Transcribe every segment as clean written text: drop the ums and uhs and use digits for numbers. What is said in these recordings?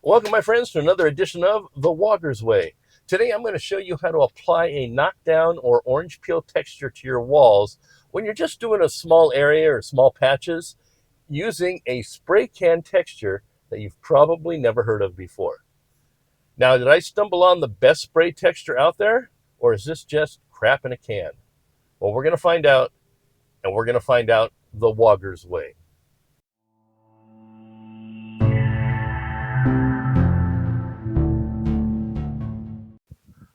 Welcome, my friends, to another edition of The Walker's Way. Today I'm going to show you how to apply a knockdown or orange peel texture to your walls when you're just doing a small area or small patches using a spray can texture that you've probably never heard of before. Now, did I stumble on the best spray texture out there, or is this just crap in a can? Well, we're going to find out, and we're going to find out the Walker's Way.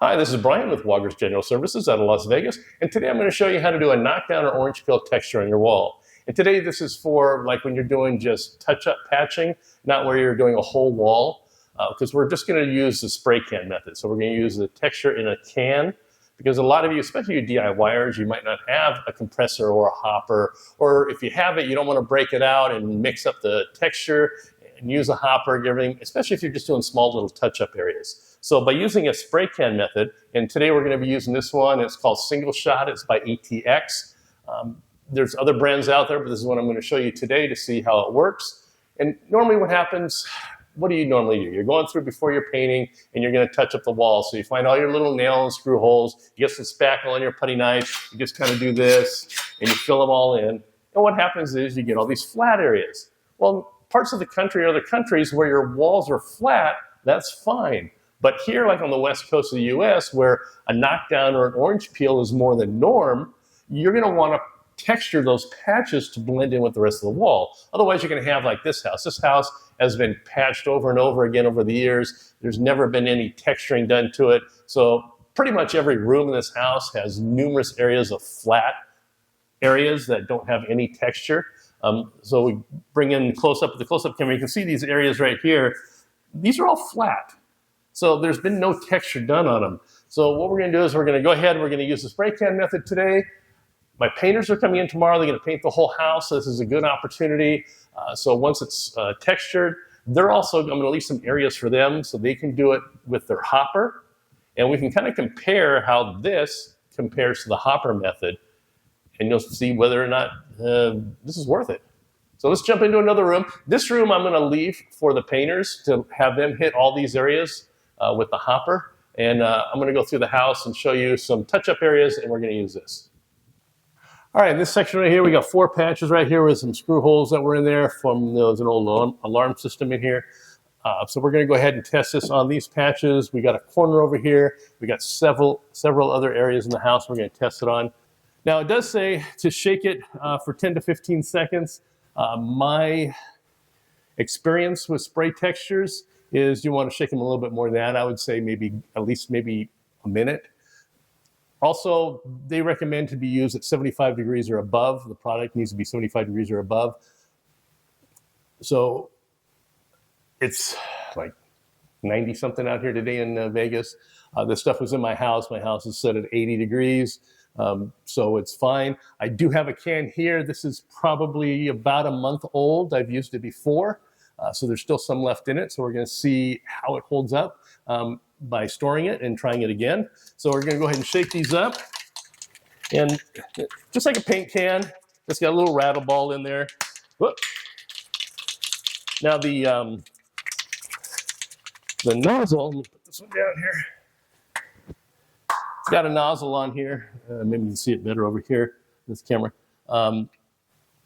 Hi, this is Brian with Walker's General Services out of Las Vegas, and today I'm going to show you how to do a knockdown or orange peel texture on your wall. And today this is for like when you're doing just touch-up patching, not where you're doing a whole wall, because we're just going to use the spray can method. So we're going to use the texture in a can, because a lot of you, especially you DIYers, you might not have a compressor or a hopper, or if you have it, you don't want to break it out and mix up the texture and use a hopper and everything, especially if you're just doing small little touch-up areas. So by using a spray can method, and today we're going to be using this one, it's called Single Shot, it's by ATX. There's other brands out there, but this is what I'm going to show you today to see how it works. And normally what happens, what do you normally do? You're going through before you're painting and you're going to touch up the wall. So you find all your little nail and screw holes, you get some spackle on your putty knife, you just kind of do this and you fill them all in. And what happens is you get all these flat areas. Well, parts of the country or other countries where your walls are flat, that's fine. But here, like on the west coast of the US, where a knockdown or an orange peel is more the norm, you're going to want to texture those patches to blend in with the rest of the wall. Otherwise, you're going to have like this house. This house has been patched over and over again over the years. There's never been any texturing done to it. So pretty much every room in this house has numerous areas of flat areas that don't have any texture. So we bring in close-up, the close-up camera. You can see these areas right here. These are all flat. So there's been no texture done on them. So what we're going to do is we're going to go ahead and we're going to use the spray can method today. My painters are coming in tomorrow. They're going to paint the whole house. So this is a good opportunity. So once it's textured, I'm going to leave some areas for them so they can do it with their hopper. And we can kind of compare how this compares to the hopper method. And you'll see whether or not this is worth it. So let's jump into another room. This room I'm going to leave for the painters to have them hit all these areas with the hopper. And I'm going to go through the house and show you some touch-up areas, and we're going to use this. All right, in this section right here, we got 4 patches right here with some screw holes that were in there from there's an old alarm system in here. So we're going to go ahead and test this on these patches. We got a corner over here. We got several other areas in the house we're going to test it on. Now, it does say to shake it for 10 to 15 seconds. My experience with spray textures is you want to shake them a little bit more than that. I would say at least maybe a minute. Also, they recommend to be used at 75 degrees or above. The product needs to be 75 degrees or above. So it's like 90 something out here today in Vegas. This stuff was in my house. My house is set at 80 degrees. So it's fine. I do have a can here. This is probably about a month old. I've used it before. So there's still some left in it. So we're going to see how it holds up by storing it and trying it again. So we're going to go ahead and shake these up. And just like a paint can, it's got a little rattle ball in there. Whoop. Now the nozzle, let me put this one down here. It's got a nozzle on here. Maybe you can see it better over here, this camera.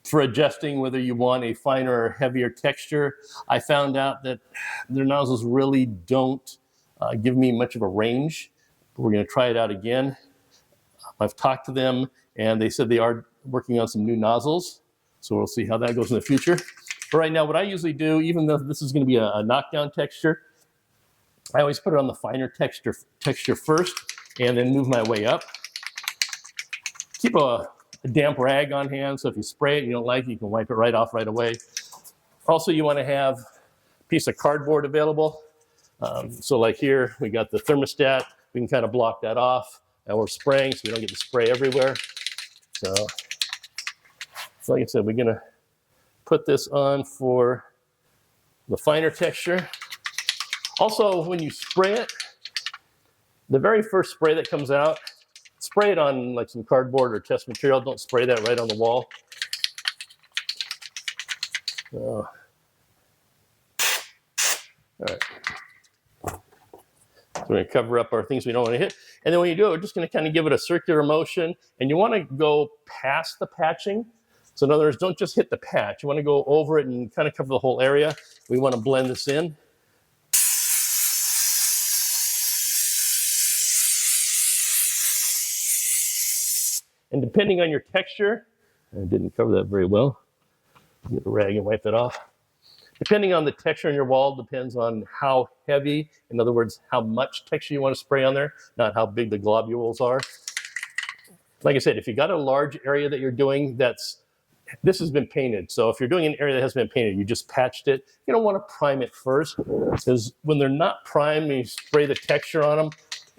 For adjusting whether you want a finer or heavier texture. I found out that their nozzles really don't give me much of a range. We're going to try it out again. I've talked to them, and they said they are working on some new nozzles. So we'll see how that goes in the future. But right now, what I usually do, even though this is going to be a knockdown texture, I always put it on the finer texture first, and then move my way up. Keep a damp rag on hand, so if you spray it and you don't like it, you can wipe it right off right away. Also, you want to have a piece of cardboard available. So like here, we got the thermostat. We can kind of block that off. And we're spraying, so we don't get the spray everywhere. So like I said, we're going to put this on for the finer texture. Also, when you spray it, the very first spray that comes out, spray it on like some cardboard or test material. Don't spray that right on the wall. All right. So we're going to cover up our things we don't want to hit. And then when you do it, we're just going to kind of give it a circular motion. And you want to go past the patching. So in other words, don't just hit the patch. You want to go over it and kind of cover the whole area. We want to blend this in. And depending on your texture, I didn't cover that very well. Get a rag and wipe that off. Depending on the texture in your wall, depends on how heavy, in other words, how much texture you want to spray on there, not how big the globules are. Like I said, if you got a large area that you're doing this has been painted. So if you're doing an area that hasn't been painted, you just patched it, you don't want to prime it first, because when they're not primed, you spray the texture on them,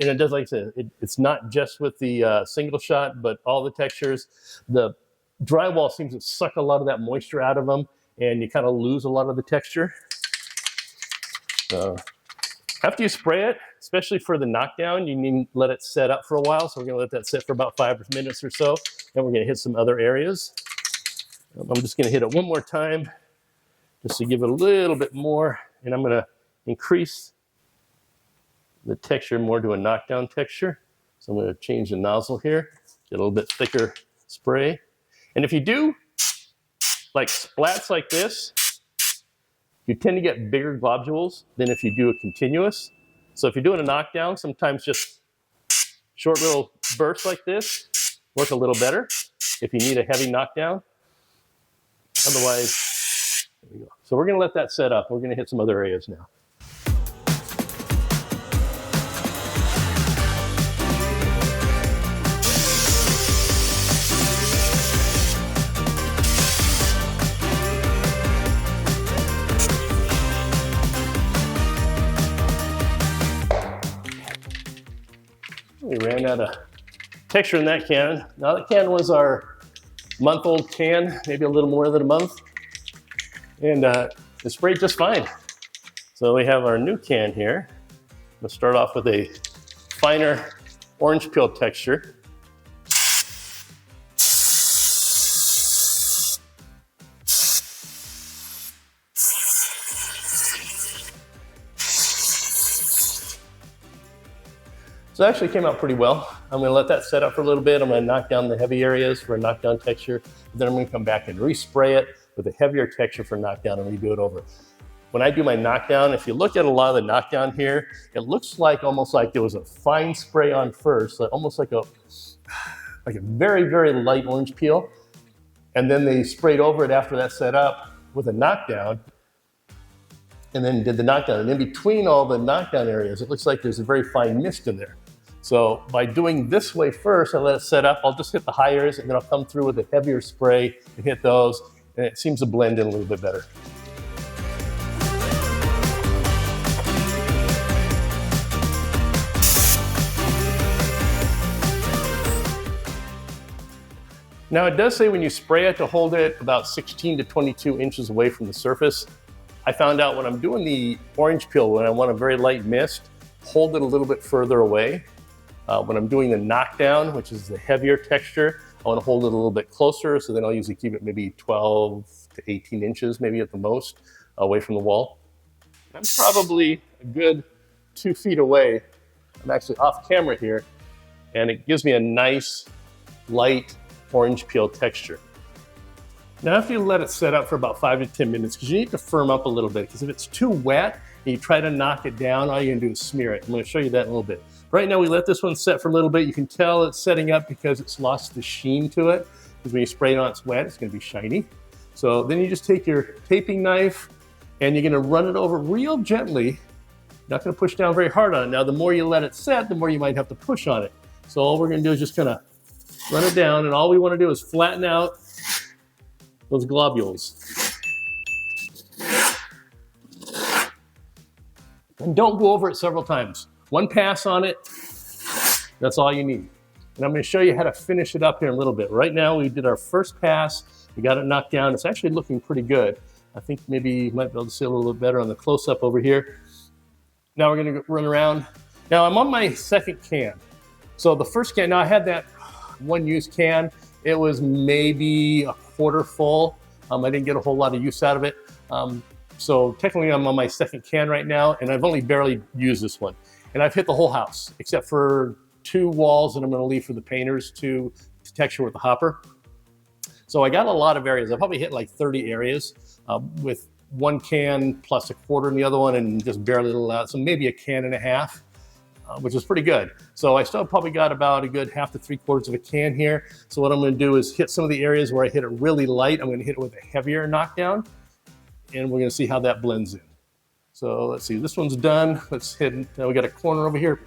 and it does, like I said, it's not just with the single shot, but all the textures. The drywall seems to suck a lot of that moisture out of them, and you kind of lose a lot of the texture. After you spray it, especially for the knockdown, you need to let it set up for a while. So we're going to let that sit for about 5 minutes or so. Then we're going to hit some other areas. I'm just going to hit it one more time just to give it a little bit more. And I'm going to increase the texture more to a knockdown texture. So I'm going to change the nozzle here, get a little bit thicker spray. And if you do like splats like this, you tend to get bigger globules than if you do a continuous. So if you're doing a knockdown, sometimes just short little bursts like this work a little better if you need a heavy knockdown. Otherwise, there we go. So we're going to let that set up. We're going to hit some other areas now. We ran out of texture in that can. Now that can was our month-old can, maybe a little more than a month. And it sprayed just fine. So we have our new can here. We'll start off with a finer orange peel texture. So it actually came out pretty well. I'm going to let that set up for a little bit. I'm going to knock down the heavy areas for a knockdown texture. Then I'm going to come back and respray it with a heavier texture for knockdown and redo it over. When I do my knockdown, if you look at a lot of the knockdown here, it looks like almost like there was a fine spray on first, almost like a very, very light orange peel. And then they sprayed over it after that set up with a knockdown, and then did the knockdown. And in between all the knockdown areas, it looks like there's a very fine mist in there. So by doing this way first, I let it set up, I'll just hit the high areas, and then I'll come through with a heavier spray and hit those, and it seems to blend in a little bit better. Now it does say when you spray it to hold it about 16 to 22 inches away from the surface. I found out when I'm doing the orange peel, when I want a very light mist, hold it a little bit further away. When I'm doing the knockdown, which is the heavier texture, I want to hold it a little bit closer, so then I'll usually keep it maybe 12 to 18 inches, maybe at the most, away from the wall. I'm probably a good 2 feet away. I'm actually off camera here, and it gives me a nice, light orange peel texture. Now after you let it set up for about 5 to 10 minutes, because you need to firm up a little bit, because if it's too wet and you try to knock it down, all you're going to do is smear it. I'm going to show you that in a little bit. Right now we let this one set for a little bit. You can tell it's setting up because it's lost the sheen to it, because when you spray it on it's wet, it's going to be shiny. So then you just take your taping knife and you're going to run it over real gently. Not going to push down very hard on it. Now the more you let it set, the more you might have to push on it. So all we're going to do is just kind of run it down, and all we want to do is flatten out those globules. And don't go over it several times. One pass on it, that's all you need. And I'm going to show you how to finish it up here in a little bit. Right now we did our first pass, we got it knocked down. It's actually looking pretty good. I think maybe you might be able to see a little bit better on the close-up over here. Now we're going to run around. Now I'm on my second can. So the first can, now I had that one-use can. It was maybe a quarter full. I didn't get a whole lot of use out of it. So technically I'm on my second can right now, and I've only barely used this one. And I've hit the whole house, except for 2 walls that I'm gonna leave for the painters to texture with the hopper. So I got a lot of areas. I probably hit like 30 areas with 1 can plus a quarter in the other one and just barely a little out. So maybe a can and a half, which is pretty good. So I still probably got about a good 1/2 to 3/4 of a can here. So what I'm gonna do is hit some of the areas where I hit it really light. I'm gonna hit it with a heavier knockdown, and we're gonna see how that blends in. So let's see, this one's done. Let's hit, now we got a corner over here,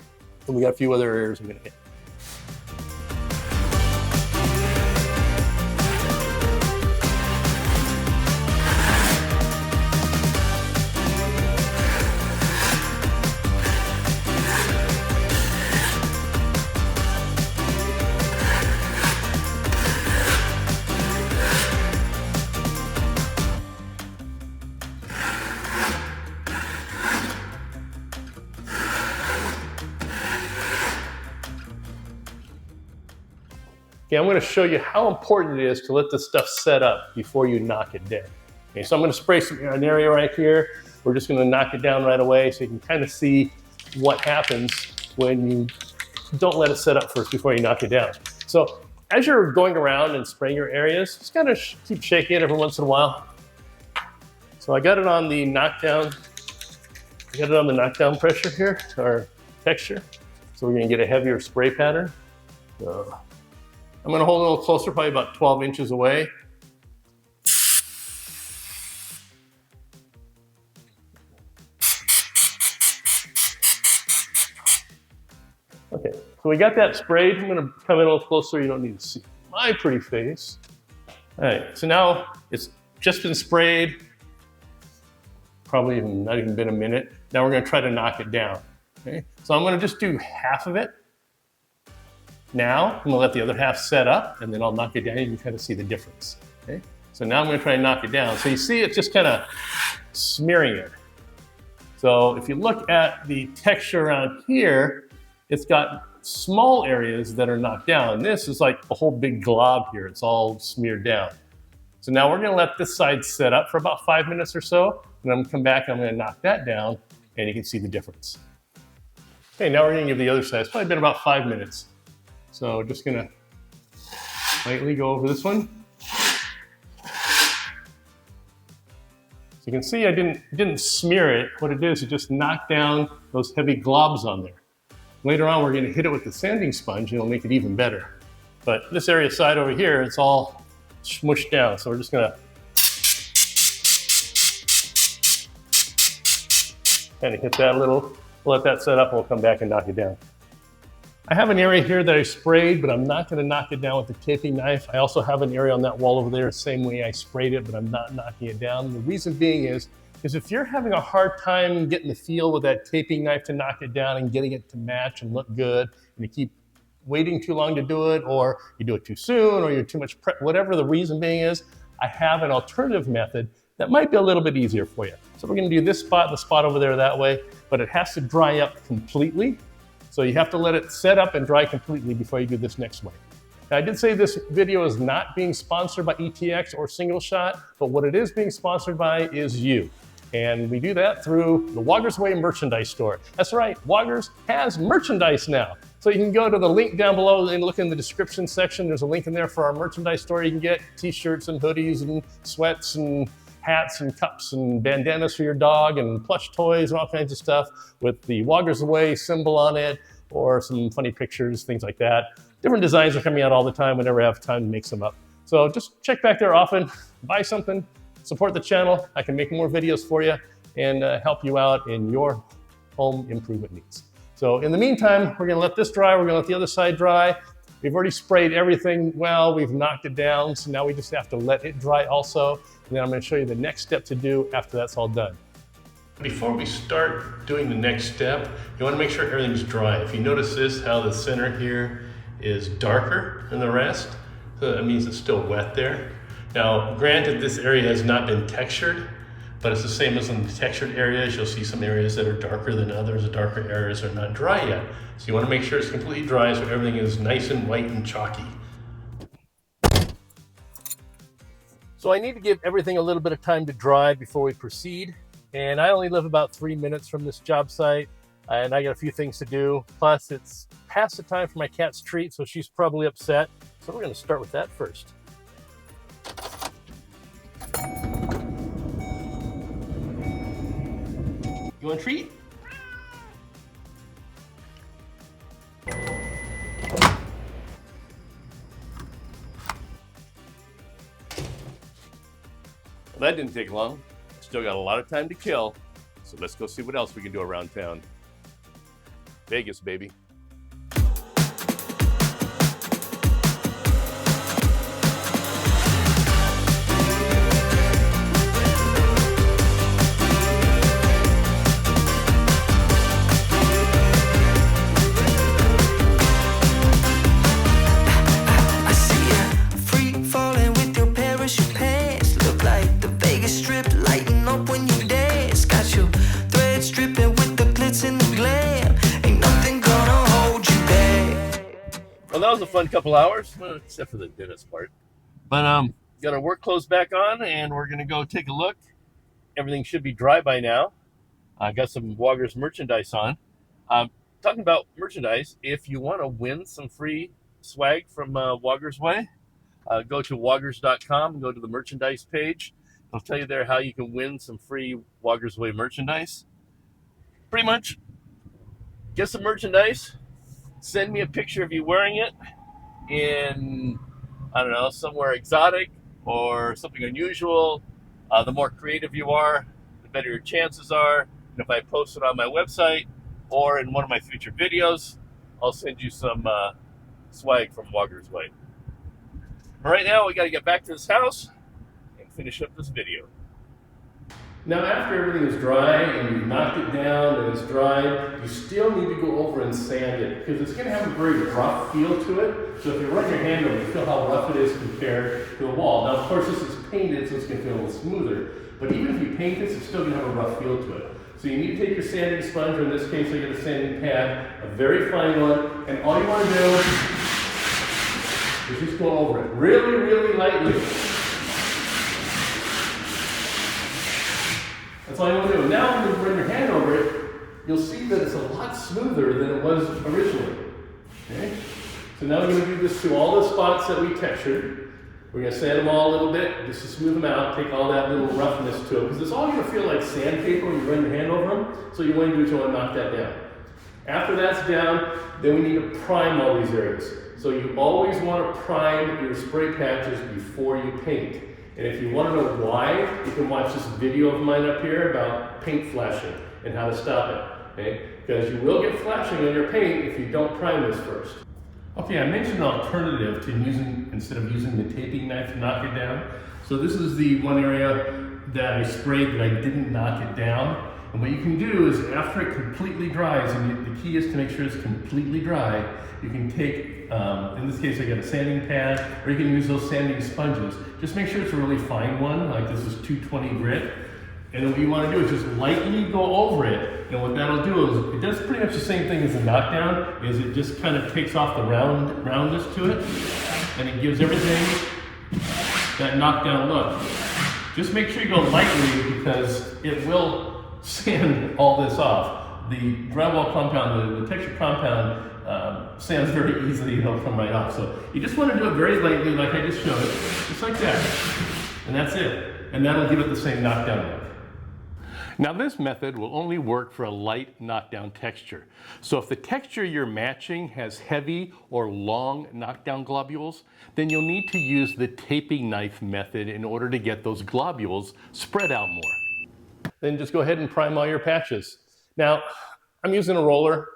and we got a few other areas I'm gonna hit. Okay, I'm gonna show you how important it is to let this stuff set up before you knock it down. Okay, so I'm gonna spray an area right here. We're just gonna knock it down right away so you can kind of see what happens when you don't let it set up first before you knock it down. So as you're going around and spraying your areas, just kind of keep shaking it every once in a while. So I got it on the knockdown. I got it on the knockdown pressure here, or texture. So we're gonna get a heavier spray pattern. So I'm gonna hold it a little closer, probably about 12 inches away. Okay, so we got that sprayed. I'm gonna come in a little closer. You don't need to see my pretty face. All right, so now it's just been sprayed. Probably not even been a minute. Now we're gonna try to knock it down. Okay, so I'm gonna just do half of it. Now, I'm gonna let the other half set up, and then I'll knock it down. You can kind of see the difference, okay? So now I'm gonna try and knock it down. So you see it's just kind of smearing it. So if you look at the texture around here, it's got small areas that are knocked down. This is like a whole big glob here. It's all smeared down. So now we're gonna let this side set up for about 5 minutes or so, and I'm gonna come back and I'm gonna knock that down, and you can see the difference. Okay, now we're gonna give the other side. It's probably been about 5 minutes. So just gonna lightly go over this one. So you can see I didn't smear it. What it is, it just knocked down those heavy globs on there. Later on, we're gonna hit it with the sanding sponge and it'll make it even better. But this area side over here, it's all smushed down. So we're just gonna kind of hit that a little. We'll let that set up and we'll come back and knock it down. I have an area here that I sprayed, but I'm not gonna knock it down with the taping knife. I also have an area on that wall over there, the same way I sprayed it, but I'm not knocking it down. The reason being is if you're having a hard time getting the feel with that taping knife to knock it down and getting it to match and look good, and you keep waiting too long to do it, or you do it too soon, or you're too much prep, whatever the reason being is, I have an alternative method that might be a little bit easier for you. So we're gonna do this spot, the spot over there that way, but it has to dry up completely. So you have to let it set up and dry completely before you do this next way. Now, I did say this video is not being sponsored by ETX or Single Shot, but what it is being sponsored by is you. And we do that through the Woggers Way merchandise store. That's right, Woggers has merchandise now. So you can go to the link down below and look in the description section. There's a link in there for our merchandise store. You can get t-shirts and hoodies and sweats and hats and cups and bandanas for your dog and plush toys and all kinds of stuff with the Woggers Away symbol on it, or some funny pictures, things like that. Different designs are coming out all the time. We never have time to make some up. So just check back there often, buy something, support the channel. I can make more videos for you and help you out in your home improvement needs. So in the meantime, we're gonna let this dry. We're gonna let the other side dry. We've already sprayed everything well. We've knocked it down. So now we just have to let it dry also. And then I'm gonna show you the next step to do after that's all done. Before we start doing the next step, you wanna make sure everything's dry. If you notice this, how the center here is darker than the rest, so that means it's still wet there. Now, granted, this area has not been textured, but it's the same as in the textured areas. You'll see some areas that are darker than others. The darker areas are not dry yet. So you wanna make sure it's completely dry so everything is nice and white and chalky. So I need to give everything a little bit of time to dry before we proceed. And I only live about 3 minutes from this job site, and I got a few things to do. Plus, it's past the time for my cat's treat, so she's probably upset. So we're going to start with that first. You want a treat? Well, that didn't take long. Still got a lot of time to kill, so let's go see what else we can do around town. Vegas, baby. Well, that was a fun couple hours, well, except for the dentist part. But got our work clothes back on, and we're gonna go take a look. Everything should be dry by now. I got some Woggers merchandise on. Talking about merchandise, if you want to win some free swag from Woggers Way, go to woggers.com and go to the merchandise page. It'll tell you there how you can win some free Woggers Way merchandise. Pretty much, get some merchandise. Send me a picture of you wearing it in, I don't know, somewhere exotic or something unusual. The more creative you are, the better your chances are. And if I post it on my website or in one of my future videos, I'll send you some swag from Woggers Way. But right now, we got to get back to this house and finish up this video. Now, after everything is dry and you've knocked it down and it's dry, you still need to go over and sand it because it's going to have a very rough feel to it. So if you run your hand over it, you feel how rough it is compared to a wall. Now, of course, this is painted, so it's going to feel a little smoother. But even if you paint this, it's still going to have a rough feel to it. So you need to take your sanding sponge, or in this case, I get a sanding pad, a very fine one, and all you want to do is just go over it really, really lightly. That's all you want to do. Now, when you run your hand over it, you'll see that it's a lot smoother than it was originally. Okay? So now we're going to do this to all the spots that we textured. We're going to sand them all a little bit, just to smooth them out, take all that little roughness to it, because it's all going to feel like sandpaper when you run your hand over them. So you want to do is you want to knock that down. After that's down, then we need to prime all these areas. So you always want to prime your spray patches before you paint. And if you want to know why, you can watch this video of mine up here about paint flashing and how to stop it, okay? Because you will get flashing on your paint if you don't prime this first. Okay, I mentioned an alternative to instead of using the taping knife to knock it down. So this is the one area that I sprayed that I didn't knock it down. And what you can do is after it completely dries, and the key is to make sure it's completely dry, you can take, in this case I got a sanding pad, or you can use those sanding sponges. Just make sure it's a really fine one, like this is 220 grit. And then what you want to do is just lightly go over it. And what that'll do is, it does pretty much the same thing as a knockdown, is it just kind of takes off the roundness to it, and it gives everything that knockdown look. Just make sure you go lightly because it will sand all this off. The drywall compound, the texture compound, sands very easily, it'll come right off. So you just want to do it very lightly, like I just showed, just like that. And that's it. And that'll give it the same knockdown look. Now this method will only work for a light knockdown texture. So if the texture you're matching has heavy or long knockdown globules, then you'll need to use the taping knife method in order to get those globules spread out more. Then just go ahead and prime all your patches. Now, I'm using a roller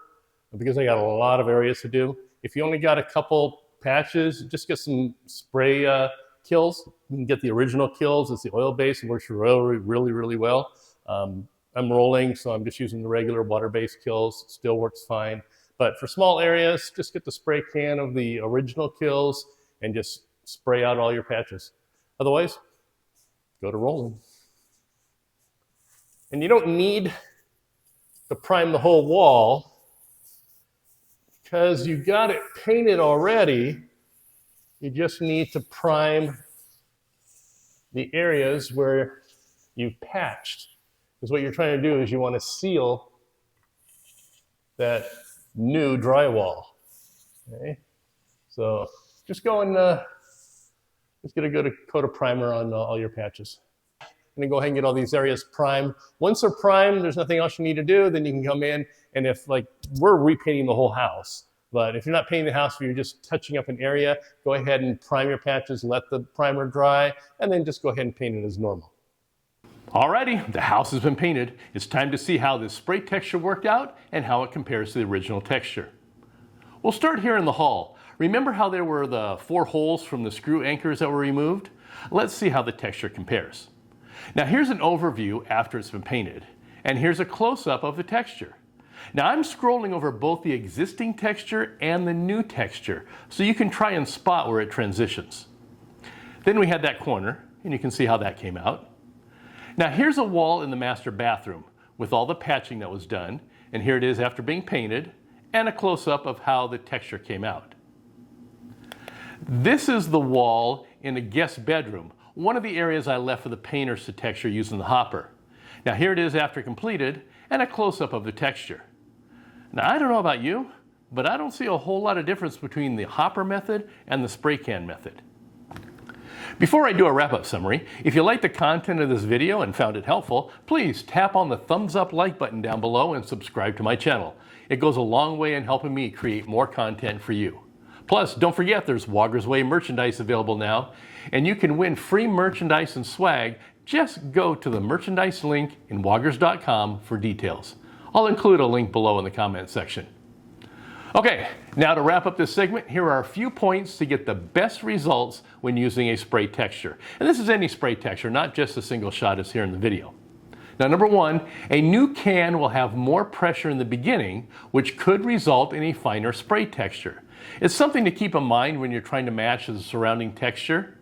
because I got a lot of areas to do. If you only got a couple patches, just get some spray kills. You can get the original kills. It's the oil base. It works really, really, really well. I'm rolling, so I'm just using the regular water-based kills. It still works fine. But for small areas, just get the spray can of the original kills and just spray out all your patches. Otherwise, go to rolling. And you don't need to prime the whole wall because you got it painted already. You just need to prime the areas where you've patched. Because what you're trying to do is you want to seal that new drywall. Okay? So just go and just get a good coat of primer on all your patches. And then go ahead and get all these areas primed. Once they're primed, there's nothing else you need to do. Then you can come in, and if like we're repainting the whole house, but if you're not painting the house, if you're just touching up an area, go ahead and prime your patches, let the primer dry, and then just go ahead and paint it as normal. Alrighty, the house has been painted. It's time to see how this spray texture worked out and how it compares to the original texture. We'll start here in the hall. Remember how there were the 4 holes from the screw anchors that were removed? Let's see how the texture compares. Now here's an overview after it's been painted, and here's a close-up of the texture. Now I'm scrolling over both the existing texture and the new texture, so you can try and spot where it transitions. Then we had that corner, and you can see how that came out. Now here's a wall in the master bathroom with all the patching that was done, and here it is after being painted, and a close-up of how the texture came out. This is the wall in a guest bedroom, one of the areas I left for the painters to texture using the hopper. Now here it is after completed, and a close-up of the texture. Now I don't know about you, but I don't see a whole lot of difference between the hopper method and the spray can method. Before I do a wrap-up summary, if you liked the content of this video and found it helpful, please tap on the thumbs up like button down below and subscribe to my channel. It goes a long way in helping me create more content for you. Plus, don't forget there's Woggers Way merchandise available now, and you can win free merchandise and swag. Just go to the merchandise link in woggers.com for details. I'll include a link below in the comment section. Okay, now to wrap up this segment, here are a few points to get the best results when using a spray texture. And this is any spray texture, not just a single shot as here in the video. Now, number 1, a new can will have more pressure in the beginning, which could result in a finer spray texture. It's something to keep in mind when you're trying to match the surrounding texture.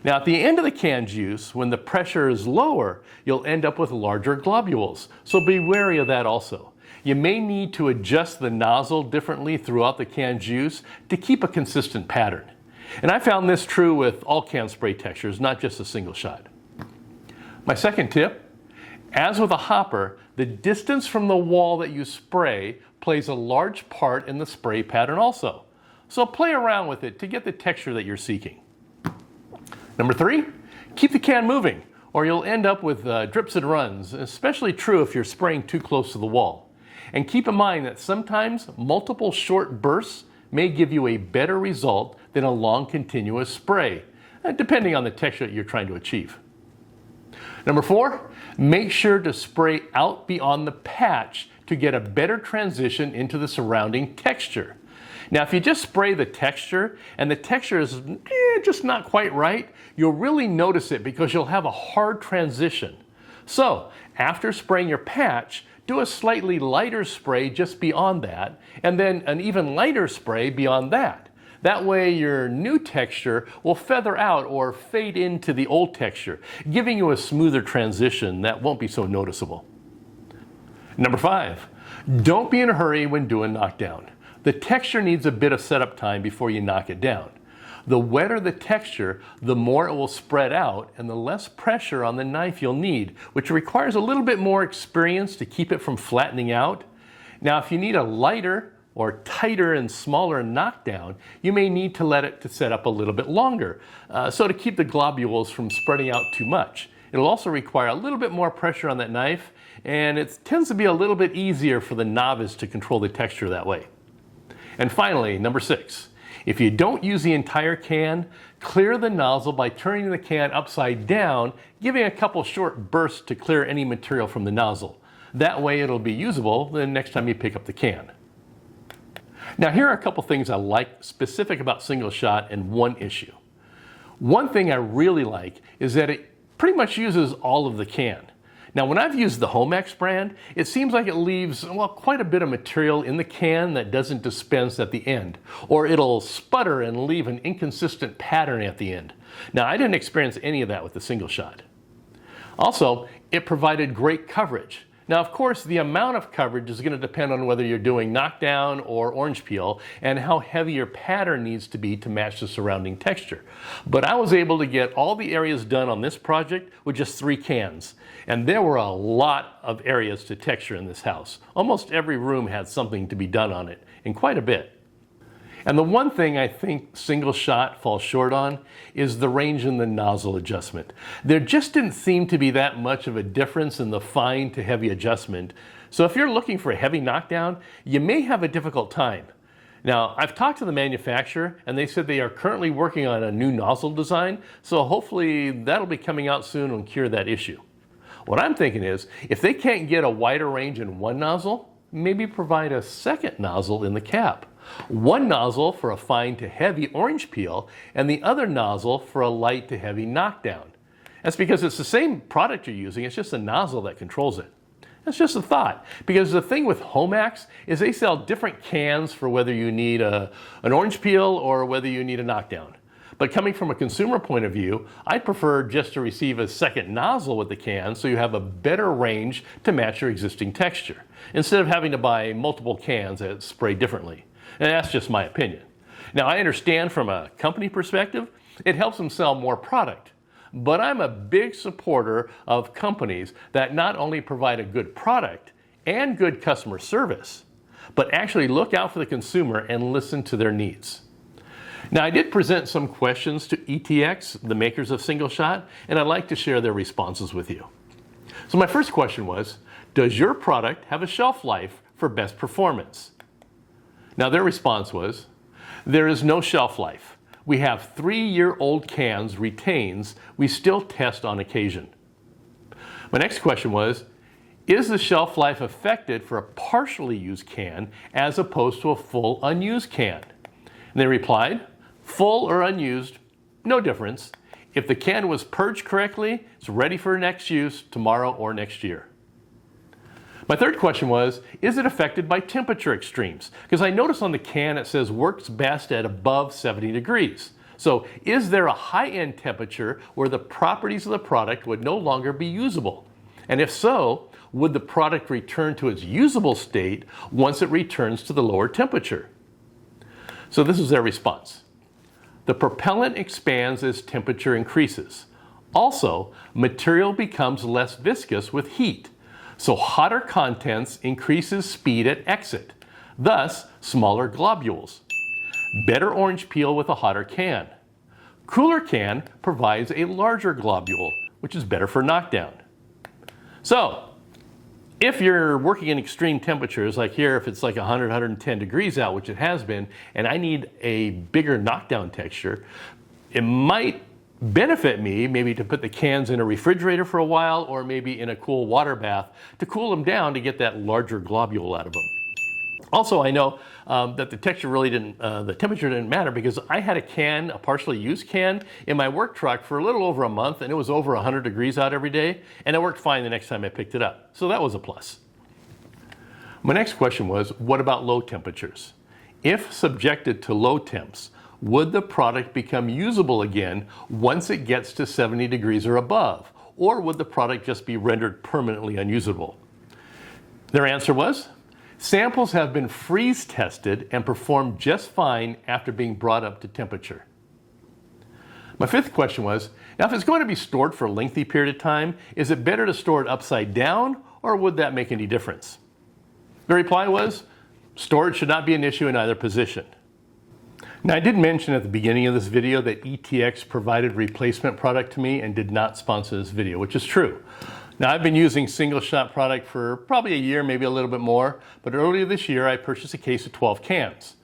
Now, at the end of the canned juice, when the pressure is lower, you'll end up with larger globules. So be wary of that also. You may need to adjust the nozzle differently throughout the canned juice to keep a consistent pattern. And I found this true with all can spray textures, not just a single shot. My second tip, as with a hopper, the distance from the wall that you spray plays a large part in the spray pattern also. So play around with it to get the texture that you're seeking. Number 3, keep the can moving, or you'll end up with drips and runs, especially true if you're spraying too close to the wall. And keep in mind that sometimes multiple short bursts may give you a better result than a long continuous spray, depending on the texture that you're trying to achieve. Number 4, make sure to spray out beyond the patch to get a better transition into the surrounding texture. Now, if you just spray the texture and the texture is just not quite right, you'll really notice it because you'll have a hard transition. So, after spraying your patch, do a slightly lighter spray just beyond that, and then an even lighter spray beyond that. That way your new texture will feather out or fade into the old texture, giving you a smoother transition that won't be so noticeable. Number 5, don't be in a hurry when doing knockdown. The texture needs a bit of setup time before you knock it down. The wetter the texture, the more it will spread out and the less pressure on the knife you'll need, which requires a little bit more experience to keep it from flattening out. Now, if you need a lighter or tighter and smaller knockdown, you may need to let it to set up a little bit longer, so to keep the globules from spreading out too much. It'll also require a little bit more pressure on that knife, and it tends to be a little bit easier for the novice to control the texture that way. And finally, number 6, if you don't use the entire can, clear the nozzle by turning the can upside down, giving a couple short bursts to clear any material from the nozzle. That way it'll be usable the next time you pick up the can. Now here are a couple things I like specific about single shot and one issue. One thing I really like is that it pretty much uses all of the can. Now when I've used the Homex brand, it seems like it leaves, well, quite a bit of material in the can that doesn't dispense at the end, or it'll sputter and leave an inconsistent pattern at the end. Now I didn't experience any of that with the single shot. Also, it provided great coverage. Now, of course, the amount of coverage is going to depend on whether you're doing knockdown or orange peel and how heavy your pattern needs to be to match the surrounding texture. But I was able to get all the areas done on this project with just 3 cans. And there were a lot of areas to texture in this house. Almost every room had something to be done on it, and quite a bit. And the one thing I think single shot falls short on is the range in the nozzle adjustment. There just didn't seem to be that much of a difference in the fine to heavy adjustment. So if you're looking for a heavy knockdown, you may have a difficult time. Now, I've talked to the manufacturer and they said they are currently working on a new nozzle design, so hopefully that'll be coming out soon and cure that issue. What I'm thinking is, if they can't get a wider range in one nozzle, maybe provide a second nozzle in the cap. One nozzle for a fine to heavy orange peel and the other nozzle for a light to heavy knockdown. That's because it's the same product you're using, it's just a nozzle that controls it. That's just a thought, because the thing with Homax is they sell different cans for whether you need an orange peel or whether you need a knockdown. But coming from a consumer point of view, I'd prefer just to receive a second nozzle with the can so you have a better range to match your existing texture, instead of having to buy multiple cans that spray differently. And that's just my opinion. Now, I understand from a company perspective, it helps them sell more product. But I'm a big supporter of companies that not only provide a good product and good customer service, but actually look out for the consumer and listen to their needs. Now, I did present some questions to ETX, the makers of Single Shot, and I'd like to share their responses with you. So my first question was, does your product have a shelf life for best performance? Now, their response was, there is no shelf life. We have 3-year-old cans, retains, we still test on occasion. My next question was, is the shelf life affected for a partially used can as opposed to a full unused can? And they replied, full or unused, no difference. If the can was purged correctly, it's ready for next use tomorrow or next year. My third question was, is it affected by temperature extremes? Because I noticed on the can it says works best at above 70 degrees. So is there a high-end temperature where the properties of the product would no longer be usable? And if so, would the product return to its usable state once it returns to the lower temperature? So this is their response. The propellant expands as temperature increases. Also, material becomes less viscous with heat. So hotter contents increases speed at exit, thus smaller globules. Better orange peel with a hotter can. Cooler can provides a larger globule, which is better for knockdown. So, if you're working in extreme temperatures, like here, if it's like 100, 110 degrees out, which it has been, and I need a bigger knockdown texture, it might benefit me maybe to put the cans in a refrigerator for a while, or maybe in a cool water bath to cool them down to get that larger globule out of them. Also, I know that the texture really didn't, the temperature didn't matter, because I had a can, a partially used can, in my work truck for a little over a month, and it was over 100 degrees out every day, and it worked fine the next time I picked it up. So that was a plus. My next question was, what about low temperatures? If subjected to low temps, would the product become usable again once it gets to 70 degrees or above? Or would the product just be rendered permanently unusable? Their answer was, samples have been freeze tested and performed just fine after being brought up to temperature. My fifth question was, now if it's going to be stored for a lengthy period of time, is it better to store it upside down, or would that make any difference? The reply was, storage should not be an issue in either position. Now, I did mention at the beginning of this video that ETX provided replacement product to me and did not sponsor this video, which is true. Now, I've been using Single Shot product for probably a year, maybe a little bit more, but earlier this year I purchased a case of 12 cans.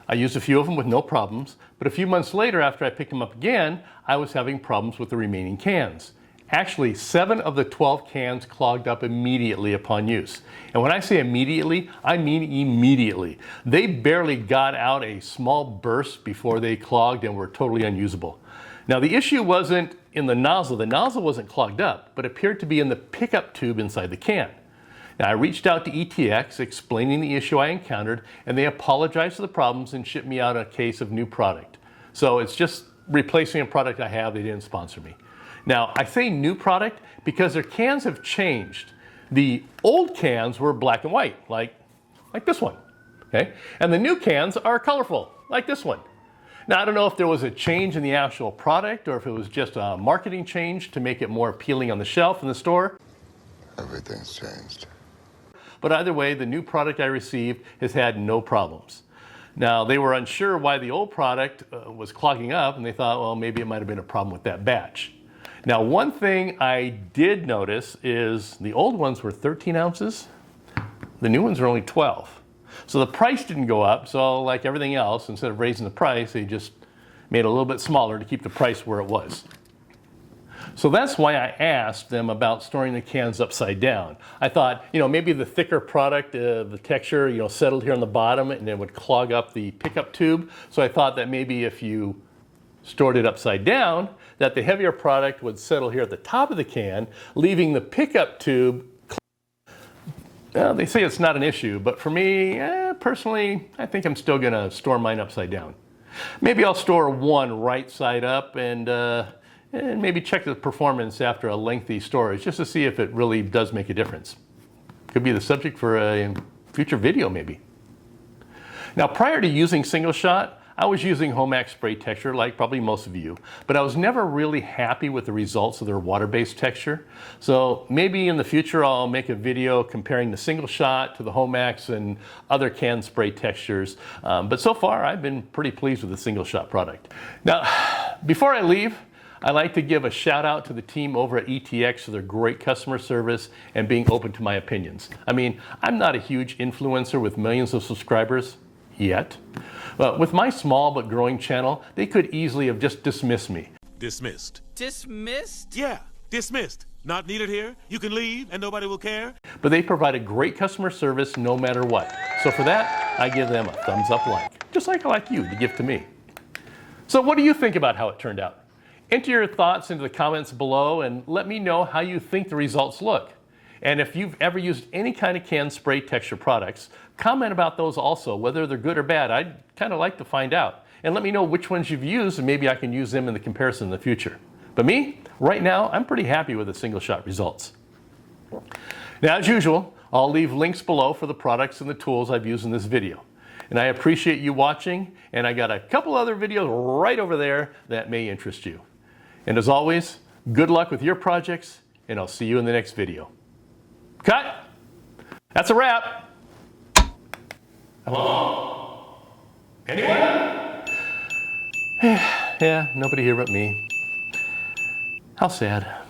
I used a few of them with no problems, but a few months later after I picked them up again, I was having problems with the remaining cans. Actually, 7 of the 12 cans clogged up immediately upon use. And when I say immediately, I mean immediately. They barely got out a small burst before they clogged and were totally unusable. Now, the issue wasn't in the nozzle. The nozzle wasn't clogged up, but appeared to be in the pickup tube inside the can. Now, I reached out to ETX explaining the issue I encountered, and they apologized for the problems and shipped me out a case of new product. So it's just replacing a product I have. They didn't sponsor me. Now, I say new product because their cans have changed. The old cans were black and white, like this one. Okay? And the new cans are colorful, like this one. Now, I don't know if there was a change in the actual product or if it was just a marketing change to make it more appealing on the shelf in the store. Everything's changed. But either way, the new product I received has had no problems. Now, they were unsure why the old product was clogging up, and they thought, well, maybe it might have been a problem with that batch. Now, one thing I did notice is the old ones were 13 ounces. The new ones are only 12. So the price didn't go up, so like everything else, instead of raising the price, they just made it a little bit smaller to keep the price where it was. So that's why I asked them about storing the cans upside down. I thought, maybe the thicker product, the texture, settled here on the bottom and it would clog up the pickup tube. So I thought that maybe if you stored it upside down, that the heavier product would settle here at the top of the can, leaving the pickup tube. Well, they say it's not an issue, but for me, personally, I think I'm still gonna store mine upside down. Maybe I'll store one right side up and maybe check the performance after a lengthy storage just to see if it really does make a difference. Could be the subject for a future video maybe. Now, prior to using single shot, I was using Homax spray texture like probably most of you, but I was never really happy with the results of their water-based texture. So maybe in the future I'll make a video comparing the single shot to the Homax and other can spray textures. But so far I've been pretty pleased with the single shot product. Now, before I leave, I'd like to give a shout out to the team over at ETX for their great customer service and being open to my opinions. I mean, I'm not a huge influencer with millions of subscribers yet. But with my small but growing channel, they could easily have just dismissed me. Dismissed. Dismissed? Yeah, dismissed. Not needed here. You can leave and nobody will care. But they provide a great customer service no matter what. So for that, I give them a thumbs up like, just like I like you to give to me. So what do you think about how it turned out? Enter your thoughts into the comments below and let me know how you think the results look. And if you've ever used any kind of can spray texture products, comment about those also, whether they're good or bad. I'd kind of like to find out. And let me know which ones you've used and maybe I can use them in the comparison in the future. But me, right now, I'm pretty happy with the single shot results. Now, as usual, I'll leave links below for the products and the tools I've used in this video. And I appreciate you watching, and I got a couple other videos right over there that may interest you. And as always, good luck with your projects, and I'll see you in the next video. Cut! That's a wrap. Hello? Anyone? Yeah, nobody here but me. How sad.